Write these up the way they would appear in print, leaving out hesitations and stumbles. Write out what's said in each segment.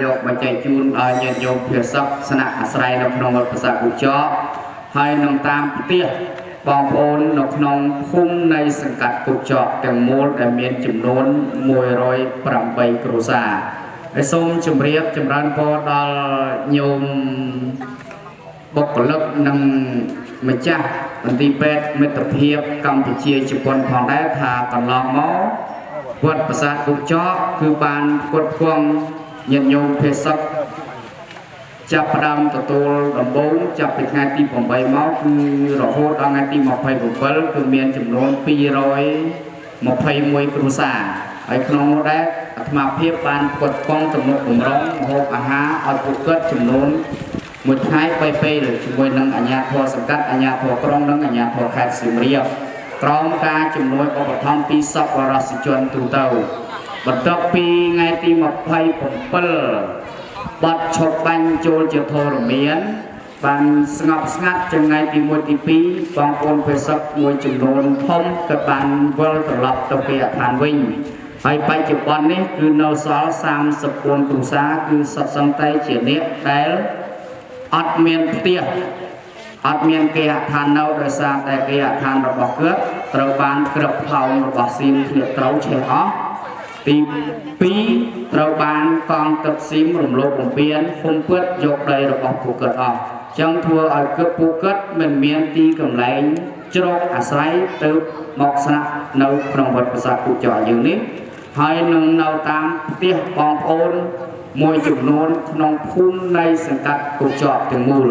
យកមកចែកជូនឲ្យញាតិញោមភាសាស្នាក់អាស្រ័យនៅក្នុងវត្តប្រាសាទគូចកហើយនឹងតាមផ្ទះបងប្អូននៅក្នុងភូមិនៃសង្កាត់គូចកទាំងមូលដែលមានចំនួន108គ្រួសារហើយសូមជម្រាបចម្រើនពរដល់ញោមបុគ្គលិកនិងម្ចាស់មន្ទីរពេទ្យមិត្តភាពកម្ពុជាជប៉ុនផងដែរថាកន្លងមកវត្តប្រាសាទគូចកគឺបានផ្គត់ផ្គង់ញាតិញោមភាសាចាប់ផ្ដើមទទួលដំបូងចាប់ពីថ្ងៃទី8មកគឺរហូតដល់ថ្ងៃទី27គឺមានចំនួន221គ្រួសារហើយក្នុងនោះដែរអាត្មាភាពបានផ្គត់ផ្គង់ទំនុកបំរុងម្ហូបអាហារឲ្យពួកគាត់ចំនួនមួយថ្ងៃ3ពេលជាមួយនឹងអាជ្ញាធរសង្កាត់អាជ្ញាធរក្រុងនិងអាជ្ញាធរខេត្តសៀមរាបក្រោមការជំនួយឧបត្ថម្ភពីសប្បុរសជនទូទៅបន្ទាប់ពីថ្ងៃទី27បាត់ឈប់បាញ់ចូលជាធរមានបានស្ងប់ស្ងាត់ថ្ងៃទី1ទី2បងប្អូនភាសាមួយចំនួនធំក៏បានវិលត្រឡប់ទៅគេឋានវិញហើយបច្ចុប្បន្ននេះគឺនៅសល់34គ្រួសារគឺសុទ្ធសឹងតែជាអ្នកដែលអត់មានផ្ទះអត់មានគេឋាននៅដោយសារតែគេឋានរបស់គាត់ត្រូវបានក្រឹបផ្លោងរបស់ស៊ីមធ្លាក់ត្រូវឆេះអស់ទី2ត្រូវបានកងទឹកស៊ីមរំលោភបំពានភូមិពិតយកដីរបស់ពួកគាត់អស់ចឹងធ្វើឲ្យពួកគាត់មិនមានទីកន្លែងជ្រកអាស្រ័យទៅមកស្នាក់នៅក្នុងវត្តប្រាសាទគូចកយើងនេះហើយនឹងនៅតាមផ្ទះបងប្អូនមួយចំនួនក្នុងភូមិនៃសង្កាត់គូចកទាំងមូល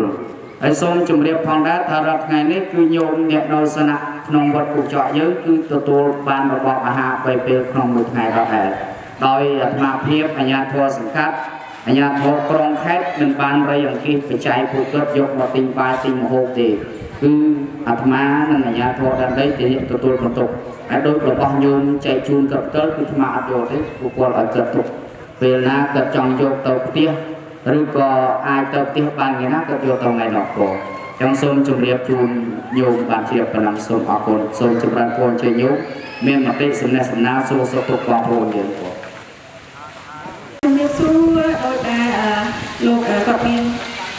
ហើយសូមជម្រាបផងដែរថារាល់ថ្ងៃនេះគឺញោមអ្នកនៅស្នាក់ក្នុងវត្តគូចកយើងគឺទទួលបានរបបអាហារ3ពេលក្នុងមួយថ្ងៃដែរដោយអាត្មាភាពអាជ្ញាធរសង្កាត់អាជ្ញាធរក្រុងខេត្តមិនបានរៃអង្គាសបច្ច័យពួកគាត់យកមកទិញបាយទិញម្ហូបទេគឺអាត្មានិងអាជ្ញាធរដែនដីជាអ្នកទទួលបន្ទុកហើយដោយរបស់ញោមចែកជូនគាត់ទៅគឺអាត្មាអត់យកទេពួកគាត់ឲ្យគាត់ទុកពេលណាគាត់ចង់យកទៅផ្ទះឬក៏អាចទៅផ្ទះបានថ្ងៃណាគាត់យកទៅថ្ងៃនោះក៏ចឹងសូមជម្រាបជូនញោមបានជាប៉ុណ្ណឹងសូមអរគុណសូមចម្រើនពរជ័យញោមមានមតិសំណេះសំណាលសួរសុខទុក្ខបងប្អូនយើងក៏ជំរាបសួរដោយតែលោកគាត់មាន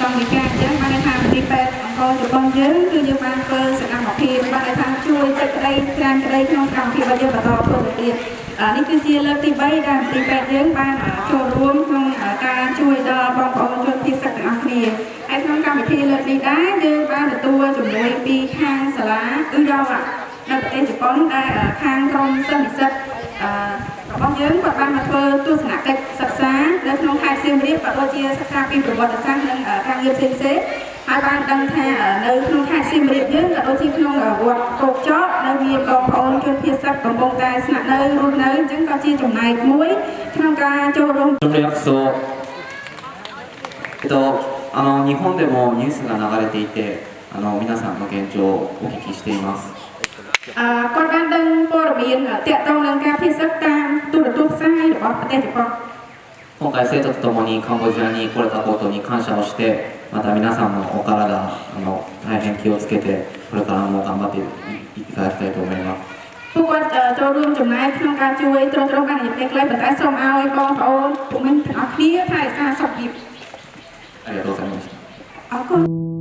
កម្មវិធីអញ្ចឹងបានថាទីពេទ្យអង្គរជប៉ុនយើងគឺយើងបានធ្វើសកម្មភាពបានថាជួយទឹកក្តីត្រានក្តីក្នុងកម្មវិធីរបស់យើងបន្តធ្វើទៅទៀតនេះគឺជាលើកទី3ដែលទីពេទ្យយើងបានចូលរួមក្នុងការជួយដល់បងប្អូនជនភៀសទាំងអស់គ្នាហើយក្នុងកម្មវិធីលើកនេះដែរយើងបានទទួលជំនួយពីខាងសាលាគឺយកនៅប្រទេសជប៉ុនដែលខាងក្រុមសិស្សនិស្សិតរបស់យើងគាត់បានមកធ្វើទស្សនកិច្ចសិក្សានៅក្នុងខេត្តសៀមរាបក៏ដូចជាសិក្សាពីប្រវត្តិសាស្ត្រនិងការងារផ្សេងៗហើយបានដឹងថានៅក្នុងខេត្តសៀមរាបយើងក៏ដូចជាក្នុងវត្តគោកចកនៅមានបងប្អូនជនភៀសកំពុងតែស្នាក់នៅរស់នៅអញ្ចឹងក៏ជាចំណែកមួយក្នុងការចូលរួមជំរាបសួរ日本でもニュースが流れていて皆さんの現状をお聞きしていますគាត់បានដឹងព័ត៌មានតាក់ទងនឹងការភៀសតាមទូរទស្សន៍ផ្សាយរបស់ប្រទេសជប៉ុន今回生徒と共にカンボジアに来れたことに感謝をしてまた皆さんのお体大変気をつけてこれからも頑張っていただきたいと思いますពួកគាត់ចូលរួមចំណែកក្នុងការជួយទ្រទ្រង់បានរយៈពេលខ្លីប៉ុន្តែសូមឲ្យបងប្អូនពួកmìnhទាំងអស់គ្នាថែរក្សាសុខភាពありがとうございましたអរគុណ